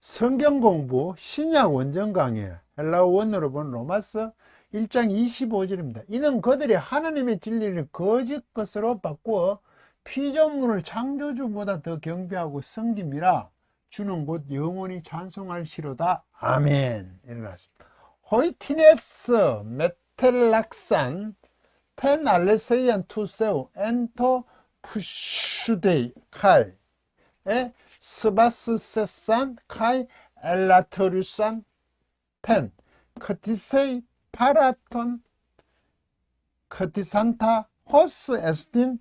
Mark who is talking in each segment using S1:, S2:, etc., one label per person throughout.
S1: 성경 공부 신약 원전 강의 헬라어 원어로 본 로마서 1장 25절입니다. 이는 그들이 하나님의 진리를 거짓 것으로 바꾸어 피조물을 창조주보다 더 경배하고 섬김이라. 주는 곧 영원히 찬송할시로다. 아멘. 일어났습니다. 호이티네스 메텔락산 텐 알레세이안 투세우 엔토 푸슈데이 칼 스바스세산 카이 엘라터르산 텐 커티세이 파라톤 커티산타 호스 에스틴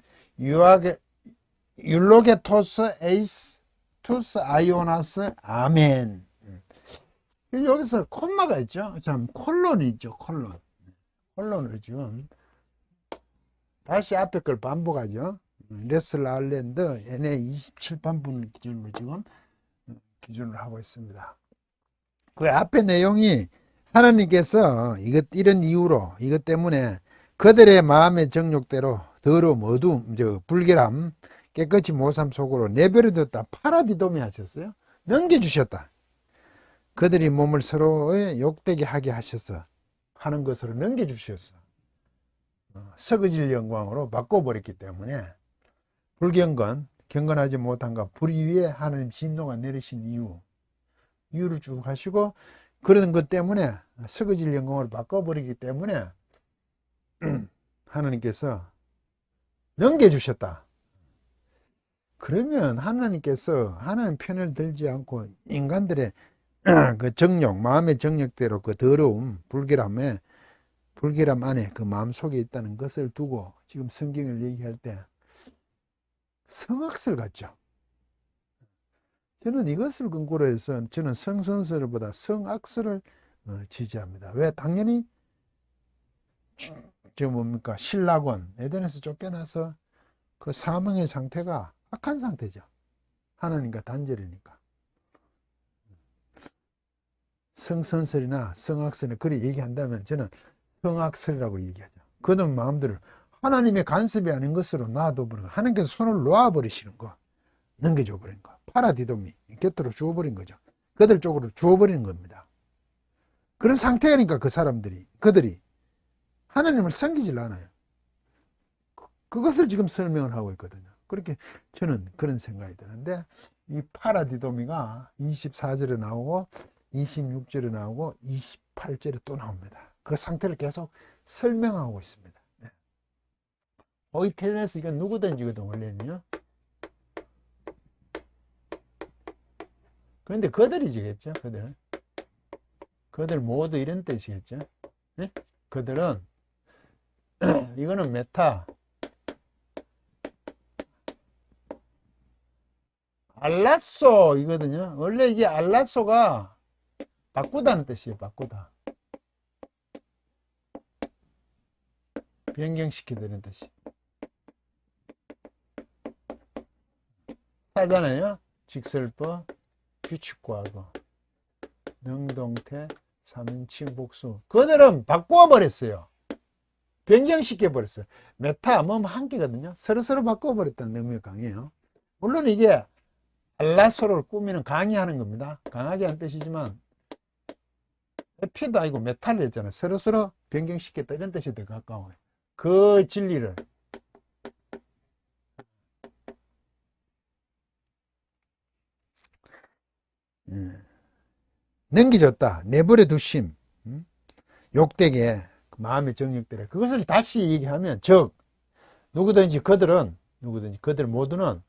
S1: 율로게토스 에이스 투스 아이오나스 아멘. 여기서 콤마가 있죠. 참 콜론이 있죠. 콜론을 지금 다시 앞에 걸 반복하죠. 레슬 아일랜드 NA 27판분을 기준으로 지금 기준을 하고 있습니다. 그 앞에 내용이 하나님께서 이런 이유로 이것 때문에 그들의 마음의 정욕대로 더러움, 어두움, 불결함, 깨끗이 못삼 속으로 내버려뒀다. 파라디도미 하셨어요. 넘겨주셨다. 그들이 몸을 서로의 욕되게 하게 하셔서 하는 것으로 넘겨주셨어. 썩어질 영광으로 바꿔버렸기 때문에 불경건, 경건하지 못한가 불의 위에 하나님 진노가 내리신 이유를 쭉 하시고 그런 것 때문에 썩어질 영광으로 바꿔버리기 때문에 하나님께서 넘겨주셨다. 그러면 하나님께서 하나님 편을 들지 않고 인간들의 그 정욕, 마음의 정욕대로 그 더러움, 불결함 안에 그 마음 속에 있다는 것을 두고 지금 성경을 얘기할 때 성악설 같죠. 저는 이것을 근거로 해서 저는 성선설보다 성악설을 지지합니다. 왜? 당연히 신라곤 에덴에서 쫓겨나서 그 사망의 상태가 악한 상태죠. 하나님과 단절이니까. 성선설이나 성악설을 그리 얘기한다면 저는 성악설이라고 얘기하죠. 그는 마음대로 하나님의 간섭이 아닌 것으로 놔둬버린 거. 하나님께서 손을 놓아버리시는 거. 넘겨줘버린 거. 파라디도미. 곁으로 주워버린 거죠. 그들 쪽으로 주워버리는 겁니다. 그런 상태니까 그들이 하나님을 섬기질 않아요. 그것을 지금 설명을 하고 있거든요. 그렇게 저는 그런 생각이 드는데 이 파라디도미가 24절에 나오고 26절에 나오고 28절에 또 나옵니다. 그 상태를 계속 설명하고 있습니다. 네. 오이테네스 이건 누구든지거든 원래는요. 그런데 그들이지겠죠. 그들 모두 이런 뜻이겠죠. 네? 그들은 이거는 메타 알라소 이거든요. 원래 이게 알라소가 바꾸다는 뜻이에요. 바꾸다. 변경시키다는 뜻이. 사잖아요. 직설법, 규칙과거, 능동태, 3인칭 복수. 그들은 바꾸어버렸어요. 변경시켜버렸어요. 메타, 한 개거든요. 서로서로 바꾸어버렸다는 의미가 강해요. 물론 이게 알라소를 꾸미는 강의하는 겁니다. 강하게 한 뜻이지만 에피도 아니고 메탈을 했잖아요. 서로서로 변경시켰다 이런 뜻이 더 가까워요. 그 진리를 넘겨줬다. 내버려 두심. 욕되게 마음의 정욕대로 그것을 다시 얘기하면 즉 그들 모두는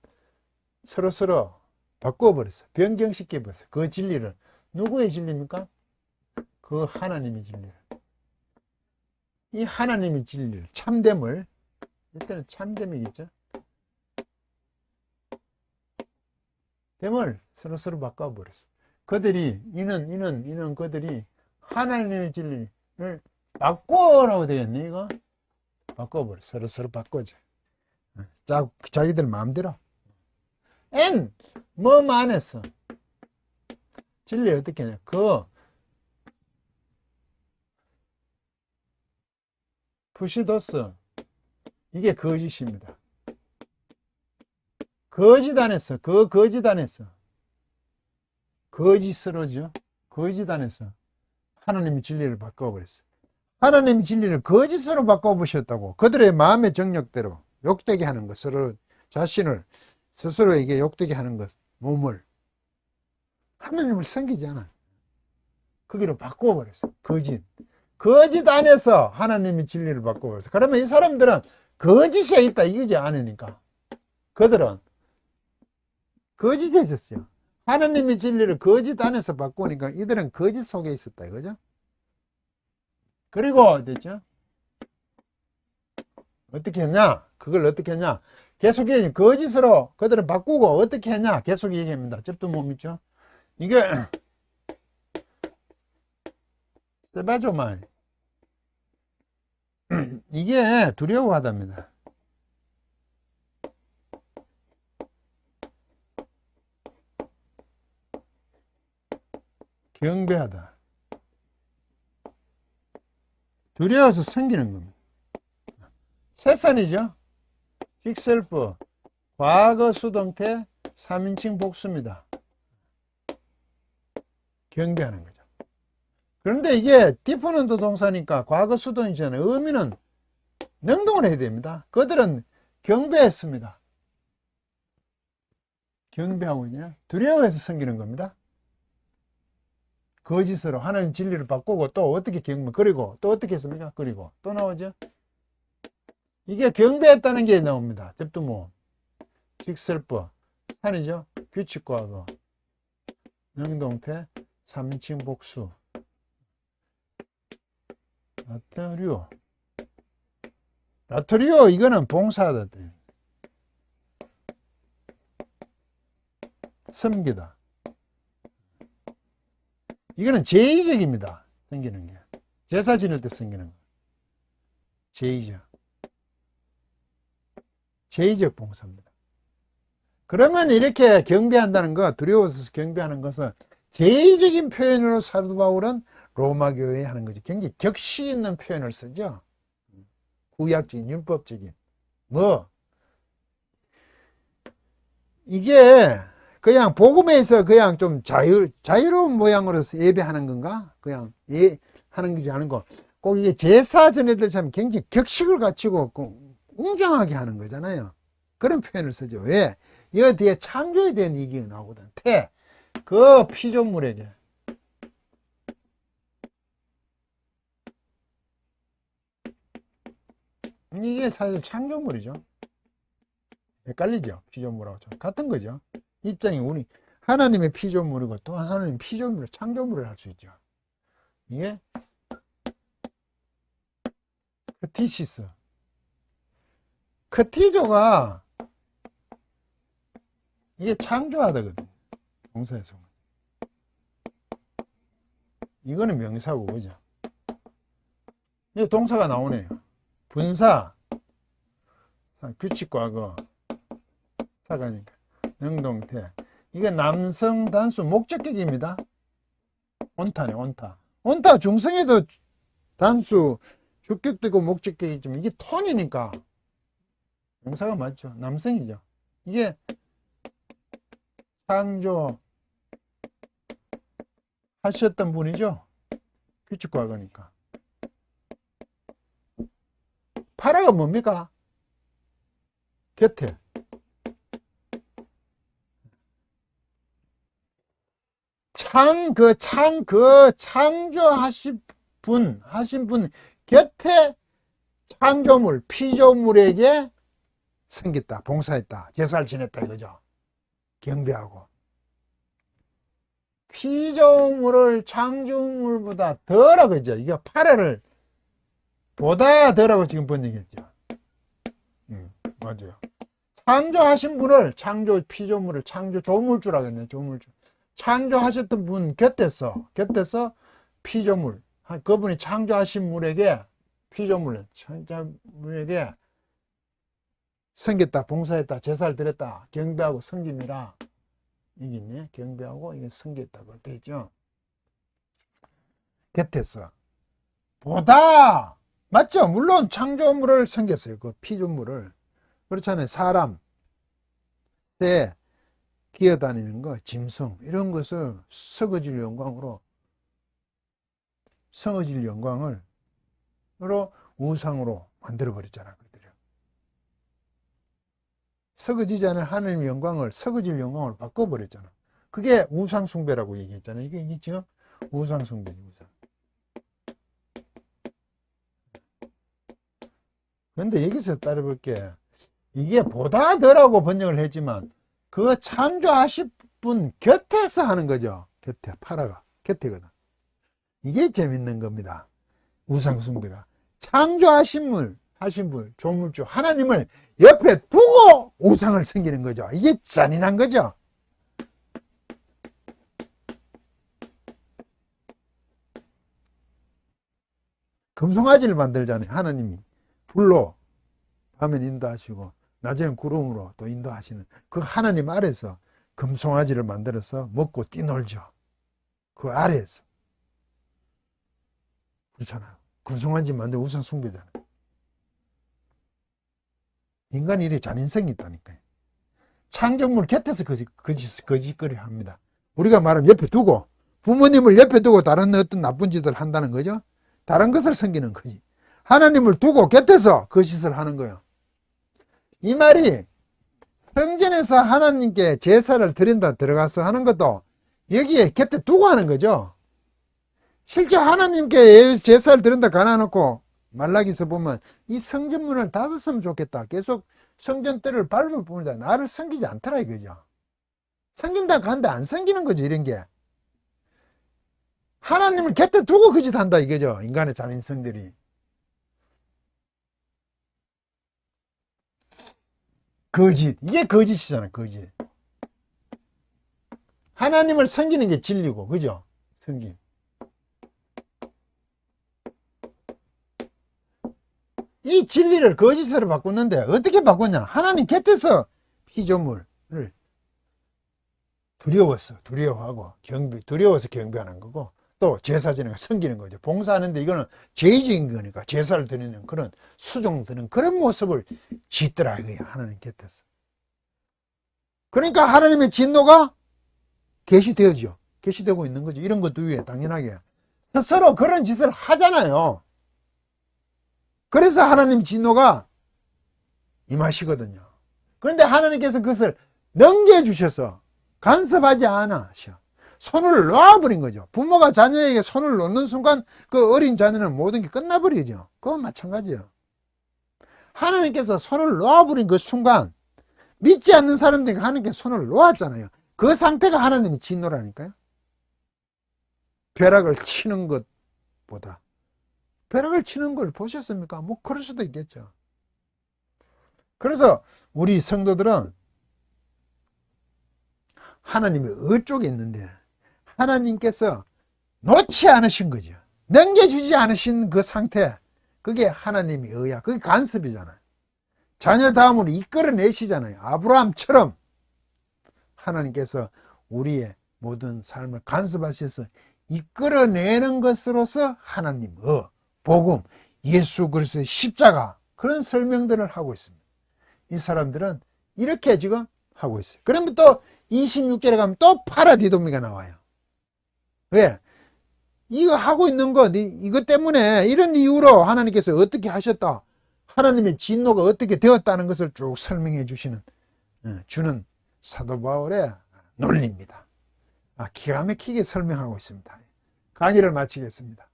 S1: 서로서로 바꿔버렸어. 변경시켜버렸어. 그 진리를. 누구의 진리입니까? 그 하나님의 진리를. 이 하나님의 진리를, 참됨을, 이때는 참됨이겠죠. 됨을 서로서로 바꿔버렸어. 이는 그들이 하나님의 진리를 바꿔라고 되겠네, 이거? 바꿔버려. 서로서로 바꿔줘. 자기들 마음대로. 뭐만 했어. 진리 어떻게 하냐. 푸시도스. 이게 거짓입니다. 거짓 안 했어. 거짓 안 했어. 거짓으로죠. 거짓 안에서 하나님의 진리를 바꿔버렸어요. 하나님의 진리를 거짓으로 바꿔보셨다고. 그들의 마음의 정력대로 욕되게 하는 것, 서로 자신을 스스로에게 욕되게 하는 것, 몸을 하나님을 섬기지 않아. 거기로 바꿔버렸어요. 거짓 안에서 하나님의 진리를 바꿔버렸어요. 그러면 이 사람들은 거짓에 있다 이거지 않으니까. 그들은 거짓에 있었어요. 하나님의 진리를 거짓 안에서 바꾸니까 이들은 거짓 속에 있었다 이거죠. 그리고 됐죠? 어떻게 했냐? 그걸 어떻게 했냐? 계속 거짓으로 그들은 바꾸고 어떻게 했냐? 계속 얘기합니다. 접도 못 믿죠? 이게 세바조만 이게 두려워하답니다. 경배하다. 두려워서 섬기는 겁니다. 세산이죠. 직설법, 과거 수동태, 3인칭 복수입니다. 경배하는 거죠. 그런데 이게 디프넌트 동사니까 과거 수동이잖아요. 의미는 능동을 해야 됩니다. 그들은 경배했습니다. 경배하고 있냐? 두려워해서 섬기는 겁니다. 거짓으로 하나님 진리를 바꾸고 또 어떻게 그리고 또 어떻게 했습니까? 그리고 또 나오죠. 이게 경배했다는 게 나옵니다. 접두모, 직설법, 산이죠. 규칙과거, 능동태, 3인칭 복수, 라토리오 이거는 봉사하다. 섬기다. 이거는 제의적입니다. 섬기는 게. 제사 지낼 때 섬기는 거. 제의적 봉사입니다. 그러면 이렇게 경배한다는 거, 두려워서 경배하는 것은 제의적인 표현으로 사도 바울은 로마 교회에 하는 거죠. 굉장히 격식 있는 표현을 쓰죠. 구약적인, 율법적인. 이게 그냥 복음에서 그냥 좀 자유로운 모양으로 예배하는 건가? 그냥 하는 거지 않은 거. 꼭 이게 제사 전에들처럼 굉장히 격식을 갖추고 웅장하게 하는 거잖아요. 그런 표현을 쓰죠. 왜? 이 뒤에 창조에 대한 얘기가 나오거든. 그 피조물에게. 이게 사실 창조물이죠. 헷갈리죠? 피조물하고 같은 거죠. 입장이 우리 하나님의 피조물이고 또 하나님 피조물을 창조물을 할 수 있죠. 이게 크티시스. 크티조가 이게 창조하다거든. 동사에서. 이거는 명사고 그죠? 이 동사가 나오네요. 분사, 규칙과거, 사가니까 능동태. 이게 남성 단수 목적격입니다. 온타네, 온타. 온타 중성에도 단수 주격도 있고 목적격이지만 이게 톤이니까 명사가 맞죠. 남성이죠. 이게 창조 하셨던 분이죠. 규칙과거니까. 파라가 뭡니까? 곁에. 창조하신 분, 곁에 창조물, 피조물에게 섬겼다, 봉사했다, 제사를 지냈다 이거죠. 경배하고. 피조물을 창조물보다 덜하고 있죠. 이게 파라를 보다 덜하고 지금 번역했죠. 맞아요. 창조하신 분을 피조물을 조물주라고 했네. 조물주. 창조하셨던 분 곁에서 피조물, 그분이 창조하신 물에게 창조물에게 섬겼다, 봉사했다, 제사를 드렸다, 경배하고 섬김이라. 이게 있네. 경배하고 이게 섬겼다고 되죠. 곁에서 보다 맞죠? 물론 창조물을 섬겼어요. 그 피조물을. 그렇잖아요. 사람, 새, 기어다니는 거, 짐승 이런 것을 썩어질 영광으로 썩어질 영광을 우상으로 만들어버렸잖아. 그들이. 썩어지지 않은 하나님의 영광을 썩어질 영광으로 바꿔버렸잖아. 그게 우상숭배라고 얘기했잖아. 이게 지금 우상숭배지, 우상. 그런데 여기서 따라볼게. 이게 보다 더라고 번역을 했지만 그 창조하신 분 곁에서 하는 거죠. 곁에, 파라가 곁에거든. 이게 재밌는 겁니다. 우상숭배가. 창조하신 분, 조물주 하나님을 옆에 두고 우상을 섬기는 거죠. 이게 잔인한 거죠. 금송아지를 만들잖아요. 하나님이 불로 밤엔 인도하시고 낮에는 구름으로 또 인도하시는 그 하나님 아래서 금송아지를 만들어서 먹고 뛰놀죠. 그 아래에서. 그렇잖아요. 금송아지 만들어 우상 숭배잖아요. 인간이 이래 잔인성이 있다니까요. 창조물 곁에서 거짓거리를 합니다. 우리가 말하면 옆에 두고 부모님을 옆에 두고 다른 어떤 나쁜 짓을 한다는 거죠. 다른 것을 섬기는 거지. 하나님을 두고 곁에서 거짓을 하는 거예요. 이 말이 성전에서 하나님께 제사를 드린다 들어가서 하는 것도 여기에 곁에 두고 하는 거죠. 실제 하나님께 제사를 드린다 가놔놓고 말라기서 보면 이 성전문을 닫았으면 좋겠다. 계속 성전대를 밟을 뿐이다. 나를 섬기지 않더라 이거죠. 섬긴다 하는데 안 섬기는 거죠. 이런 게. 하나님을 곁에 두고 거짓한다 이거죠. 인간의 잔인성들이. 거짓. 이게 거짓이잖아. 거짓. 하나님을 섬기는 게 진리고 그죠? 섬김. 이 진리를 거짓으로 바꿨는데 어떻게 바꿨냐? 하나님 곁에서 피조물을 두려워하고 두려워서 경배하는 거고 또 제사 지내고 섬기는 거죠. 봉사하는데 이거는 죄의적인 거니까 제사를 드리는 그런 수종 드는 그런 모습을 짓더라 이거야. 하나님 곁에서. 그러니까 하나님의 진노가 계시되어져. 계시되고 있는 거죠. 이런 것도 위에 당연하게 스스로 그런 짓을 하잖아요. 그래서 하나님 진노가 임하시거든요. 그런데 하나님께서 그것을 넘겨주셔서 간섭하지 않아. 손을 놓아버린 거죠. 부모가 자녀에게 손을 놓는 순간 그 어린 자녀는 모든 게 끝나버리죠. 그건 마찬가지예요. 하나님께서 손을 놓아버린 그 순간 믿지 않는 사람들이 하나님께 손을 놓았잖아요. 그 상태가 하나님의 진노라니까요. 벼락을 치는 것보다. 벼락을 치는 걸 보셨습니까? 뭐 그럴 수도 있겠죠. 그래서 우리 성도들은 하나님이 어쪽에 있는데 하나님께서 놓지 않으신 거죠. 넘겨주지 않으신 그 상태, 그게 하나님의 의야. 그게 간섭이잖아요. 자녀 다음으로 이끌어내시잖아요. 아브라함처럼 하나님께서 우리의 모든 삶을 간섭하셔서 이끌어내는 것으로서 하나님, 복음, 예수 그리스도의 십자가 그런 설명들을 하고 있습니다. 이 사람들은 이렇게 지금 하고 있어요. 그러면 또 26절에 가면 또 파라디도미가 나와요. 왜? 이거 하고 있는 것, 이것 때문에 이런 이유로 하나님께서 어떻게 하셨다. 하나님의 진노가 어떻게 되었다는 것을 쭉 설명해 주는 사도 바울의 논리입니다. 기가 막히게 설명하고 있습니다. 강의를 마치겠습니다.